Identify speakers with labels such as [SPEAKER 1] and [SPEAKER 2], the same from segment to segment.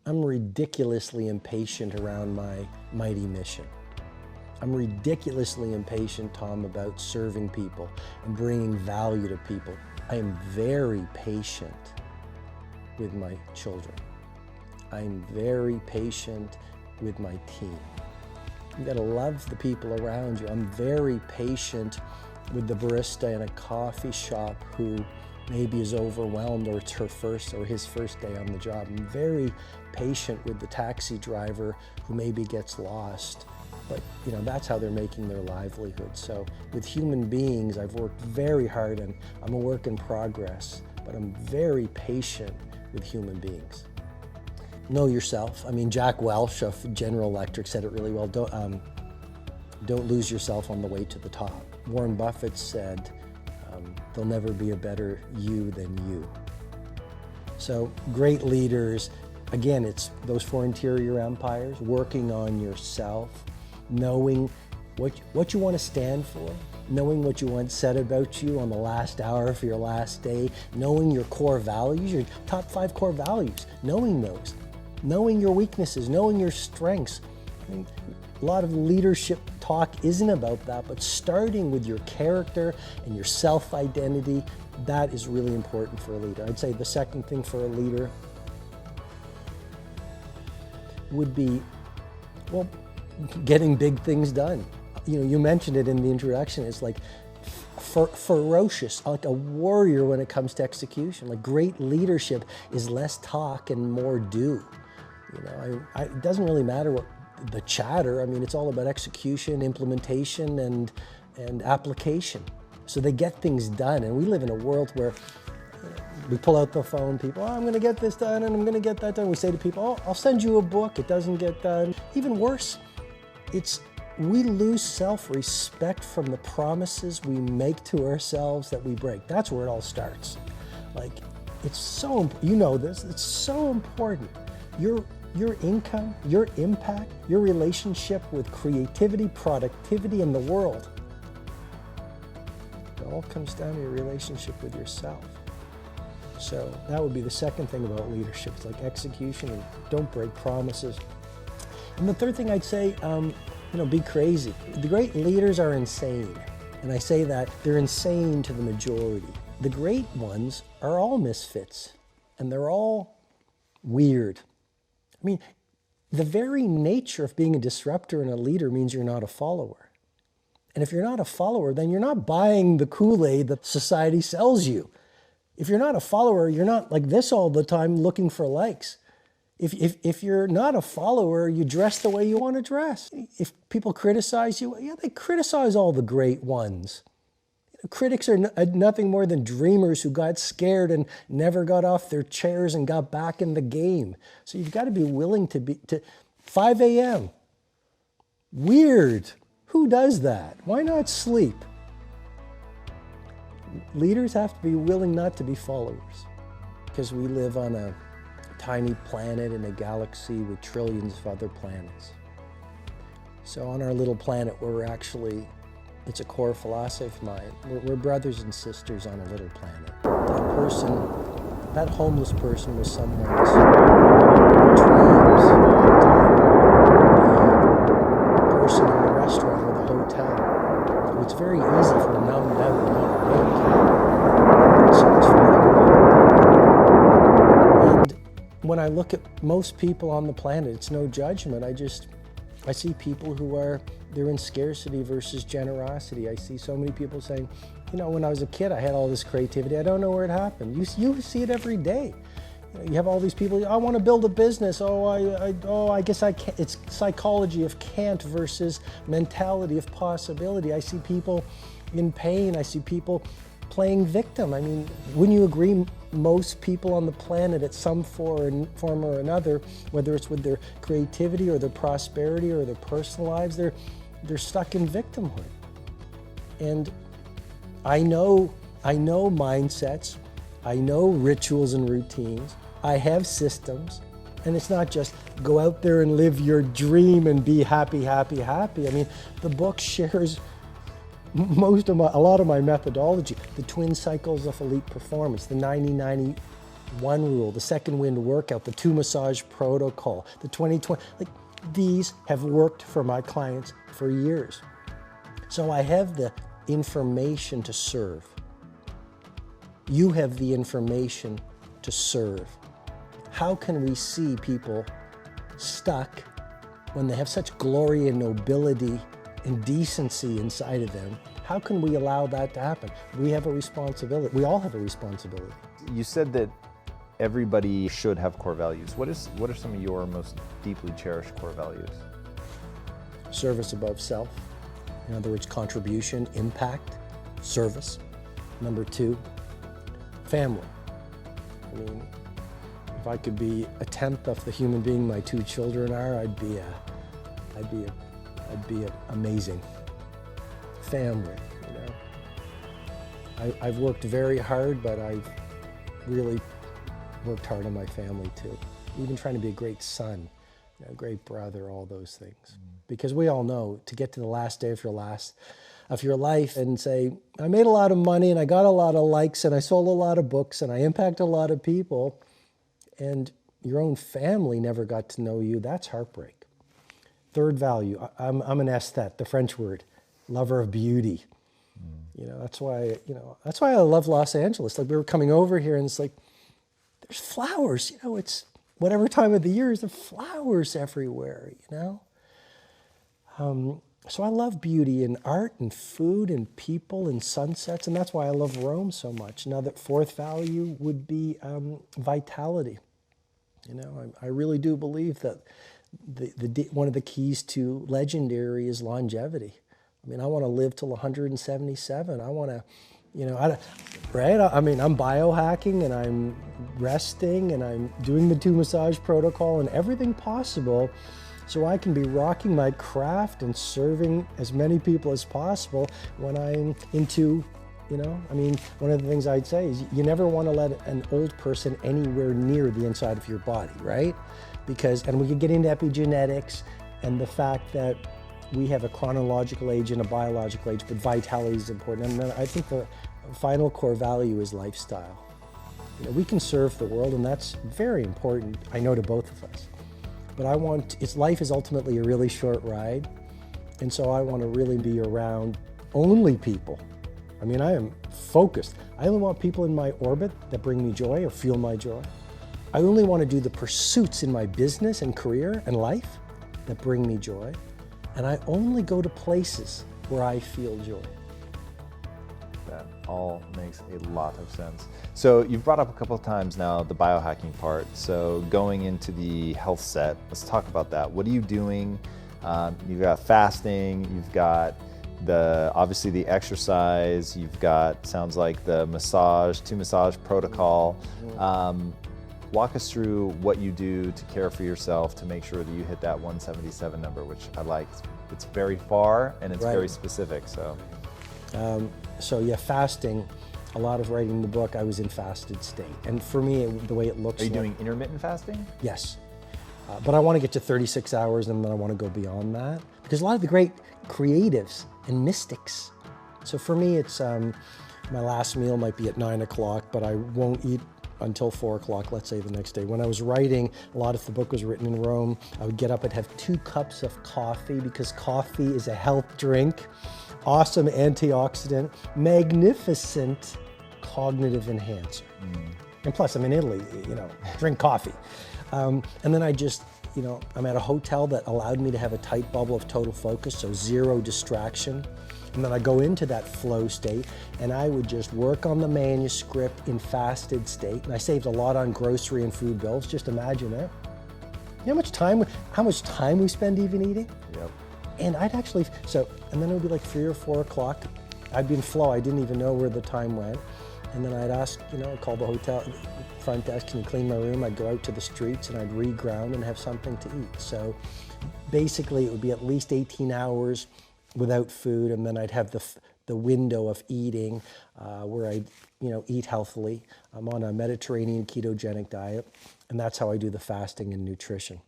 [SPEAKER 1] I'm ridiculously impatient around my mighty mission. I'm ridiculously impatient, Tom, about serving people and bringing value to people. I am very patient with my children. I'm very patient with my team. You gotta love the people around you. I'm very patient with the barista in a coffee shop who maybe is overwhelmed, or it's her first or his first day on the job. I'm very patient with the taxi driver who maybe gets lost, but that's how they're making their livelihood. So with human beings, I've worked very hard, and I'm a work in progress, but I'm very patient with human beings. Know yourself. I mean, Jack Welch of General Electric said it really well. Don't lose yourself on the way to the top. Warren Buffett said, there'll never be a better you than you. So great leaders, again, it's those 4 interior empires, working on yourself, knowing what you want to stand for, knowing what you want said about you on the last hour of your last day, knowing your core values, your top 5 core values, knowing those, knowing your weaknesses, knowing your strengths. I mean, a lot of leadership talk isn't about that, but starting with your character and your self-identity, that is really important for a leader. I'd say the second thing for a leader would be, well, getting big things done. You mentioned it in the introduction. It's like ferocious, like a warrior when it comes to execution. Like great leadership is less talk and more do. It doesn't really matter what the chatter. I mean, it's all about execution, implementation, and application. So they get things done, and we live in a world where we pull out the phone, people, I'm going to get this done, and I'm going to get that done. We say to people, I'll send you a book. It doesn't get done. Even worse, we lose self-respect from the promises we make to ourselves that we break. That's where it all starts. Like, it's so, this, it's so important. Your income, your impact, your relationship with creativity, productivity, and the world. It all comes down to your relationship with yourself. So that would be the second thing about leadership. It's like execution, and don't break promises. And the third thing I'd say, be crazy. The great leaders are insane. And I say that they're insane to the majority. The great ones are all misfits, and they're all weird. I mean, the very nature of being a disruptor and a leader means you're not a follower. And if you're not a follower, then you're not buying the Kool-Aid that society sells you. If you're not a follower, you're not like this all the time looking for likes. If you're not a follower, you dress the way you want to dress. If people criticize you, yeah, they criticize all the great ones. Critics are nothing more than dreamers who got scared and never got off their chairs and got back in the game. So you've got to be willing to 5 a.m. Weird. Who does that? Why not sleep? Leaders have to be willing not to be followers, because we live on a tiny planet in a galaxy with trillions of other planets. So on our little planet, it's a core philosophy of mine. We're brothers and sisters on a little planet. That homeless person was someone's dreams. The person in the restaurant or the hotel. It's very easy for a numbed out, not awake. So much further. And when I look at most people on the planet, it's no judgment. I see people they're in scarcity versus generosity. I see so many people saying, when I was a kid, I had all this creativity. I don't know where it happened. You see it every day. You have all these people, I want to build a business. I guess I can't. It's psychology of can't versus mentality of possibility. I see people in pain. I see people playing victim. I mean, wouldn't you agree most people on the planet at some form or another, whether it's with their creativity or their prosperity or their personal lives, they're stuck in victimhood. And I know mindsets, I know rituals and routines, I have systems, and it's not just go out there and live your dream and be happy, happy, happy. I mean, the book shares a lot of my methodology, the twin cycles of elite performance, the 90-90 One Rule, the Second Wind Workout, the 2 Massage Protocol, the 2020, like these have worked for my clients for years. So I have the information to serve. You have the information to serve. How can we see people stuck when they have such glory and nobility and decency inside of them? How can we allow that to happen? We have a responsibility. We all have a responsibility.
[SPEAKER 2] You said that everybody should have core values. What are some of your most deeply cherished core values?
[SPEAKER 1] Service above self. In other words, contribution, impact, service. Number 2, family. I mean, if I could be a tenth of the human being my 2 children are, I'd be amazing. Family, you know. I've worked very hard, but I've really worked hard on my family too. Even trying to be a great son, you know, great brother, all those things. Because we all know, to get to the last day of your life and say, I made a lot of money and I got a lot of likes and I sold a lot of books and I impacted a lot of people, and your own family never got to know you, that's heartbreak. Third value, I'm an aesthete, the French word, lover of beauty. You know, that's why I love Los Angeles. Like, we were coming over here and it's like, there's flowers, you know, it's whatever time of the year, there's flowers everywhere, you know. So I love beauty in art and food and people and sunsets, and that's why I love Rome so much. Now, that fourth value would be vitality. You know, I really do believe that one of the keys to legendary is longevity. I mean, I want to live till 177. I want to, you know, right? I mean, I'm biohacking and I'm resting and I'm doing the 2 Massage Protocol and everything possible so I can be rocking my craft and serving as many people as possible when I'm into, you know, I mean, one of the things I'd say is you never want to let an old person anywhere near the inside of your body, right? Because, and we could get into epigenetics and the fact that we have a chronological age and a biological age, but vitality is important. And then I think the final core value is lifestyle. You know, we can serve the world, and that's very important, I know, to both of us. But life is ultimately a really short ride, and so I want to really be around only people. I mean, I am focused. I only want people in my orbit that bring me joy or fuel my joy. I only want to do the pursuits in my business and career and life that bring me joy. And I only go to places where I feel joy.
[SPEAKER 2] That all makes a lot of sense. So you've brought up a couple of times now the biohacking part. So going into the health set, let's talk about that. What are you doing? You've got fasting, you've got obviously the exercise, you've got, sounds like the 2 Massage Protocol. Walk us through what you do to care for yourself to make sure that you hit that 177 number, which I like. It's very far and it's very specific. So
[SPEAKER 1] yeah, fasting. A lot of writing the book, I was in fasted state, and for me, the way it looks.
[SPEAKER 2] Are you doing intermittent fasting?
[SPEAKER 1] Yes, but I want to get to 36 hours, and then I want to go beyond that because a lot of the great creatives and mystics. So for me, it's my last meal might be at 9 o'clock, but I won't eat until 4 o'clock, let's say the next day. When I was writing, a lot of the book was written in Rome. I would get up and have 2 cups of coffee because coffee is a health drink, awesome antioxidant, magnificent cognitive enhancer. And plus, I'm in Italy, you know, drink coffee. And then I just, you know, I'm at a hotel that allowed me to have a tight bubble of total focus, so 0 distraction. And then I go into that flow state and I would just work on the manuscript in fasted state. And I saved a lot on grocery and food bills. Just imagine that. You know how much time we spend even eating?
[SPEAKER 2] Yep.
[SPEAKER 1] And I'd actually, and then it would be like 3 or 4 o'clock. I'd be in flow. I didn't even know where the time went. And then I'd ask, you know, I'd call the hotel front desk, can you clean my room? I'd go out to the streets and I'd reground and have something to eat. So basically it would be at least 18 hours without food, and then I'd have the window of eating where I'd, you know, eat healthily. I'm on a Mediterranean ketogenic diet, and that's how I do the fasting and nutrition.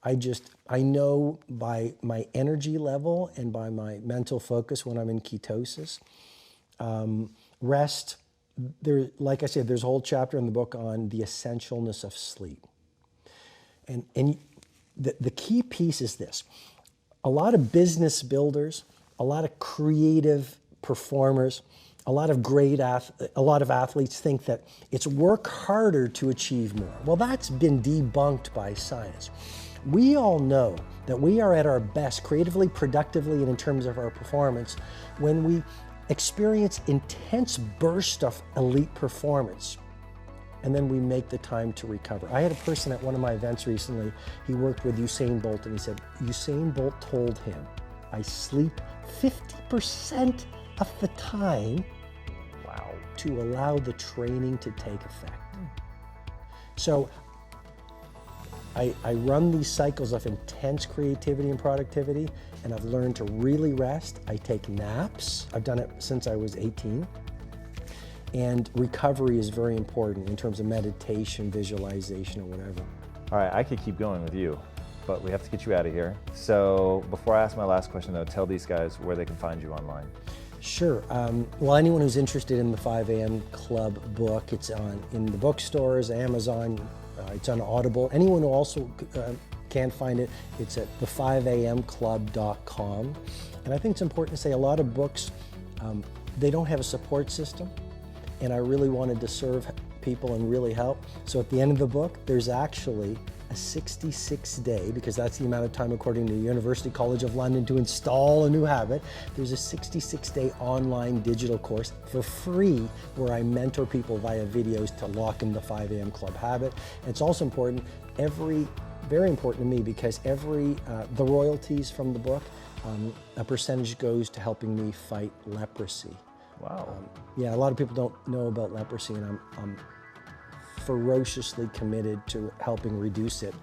[SPEAKER 1] I know by my energy level and by my mental focus when I'm in ketosis. Rest like I said, there's a whole chapter in the book on the essentialness of sleep. And the key piece is this. A lot of business builders, a lot of creative performers, a lot of athletes think that it's work harder to achieve more. Well, that's been debunked by science. We all know that we are at our best creatively, productively, and in terms of our performance when we experience intense bursts of elite performance, and then we make the time to recover. I had a person at one of my events recently, he worked with Usain Bolt, and he said, Usain Bolt told him, I sleep 50% of the time. Wow. To allow the training to take effect. So I run these cycles of intense creativity and productivity, and I've learned to really rest. I take naps. I've done it since I was 18. And recovery is very important in terms of meditation, visualization, or whatever.
[SPEAKER 2] All right, I could keep going with you, but we have to get you out of here. So before I ask my last question though, tell these guys where they can find you online.
[SPEAKER 1] Sure. Well, anyone who's interested in the 5 a.m. Club book, it's in the bookstores, Amazon, it's on Audible. Anyone who also can't find it, it's at the5amclub.com. And I think it's important to say a lot of books, they don't have a support system. And I really wanted to serve people and really help. So at the end of the book, there's actually a 66-day, because that's the amount of time according to the University College of London to install a new habit. There's a 66-day online digital course for free where I mentor people via videos to lock in the 5 a.m. Club habit. And it's also important, very important to me, because the royalties from the book, a percentage goes to helping me fight leprosy.
[SPEAKER 2] Wow.
[SPEAKER 1] Yeah, a lot of people don't know about leprosy, and I'm ferociously committed to helping reduce it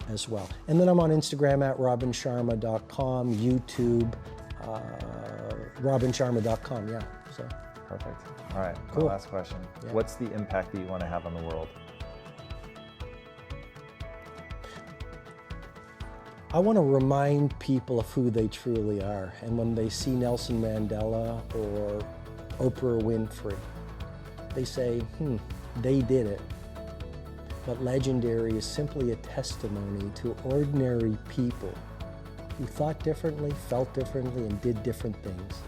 [SPEAKER 1] as well. And then I'm on Instagram at robinsharma.com, YouTube, robinsharma.com, yeah. So.
[SPEAKER 2] Perfect. All right,
[SPEAKER 1] cool.
[SPEAKER 2] My last question. Yeah. What's the impact that you want to have on the world?
[SPEAKER 1] I want to remind people of who they truly are. And when they see Nelson Mandela or Oprah Winfrey, they say, they did it. But legendary is simply a testimony to ordinary people who thought differently, felt differently, and did different things,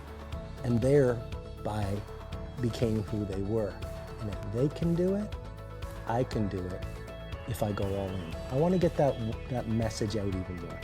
[SPEAKER 1] and thereby became who they were. And if they can do it, I can do it if I go all in. I want to get that message out even more.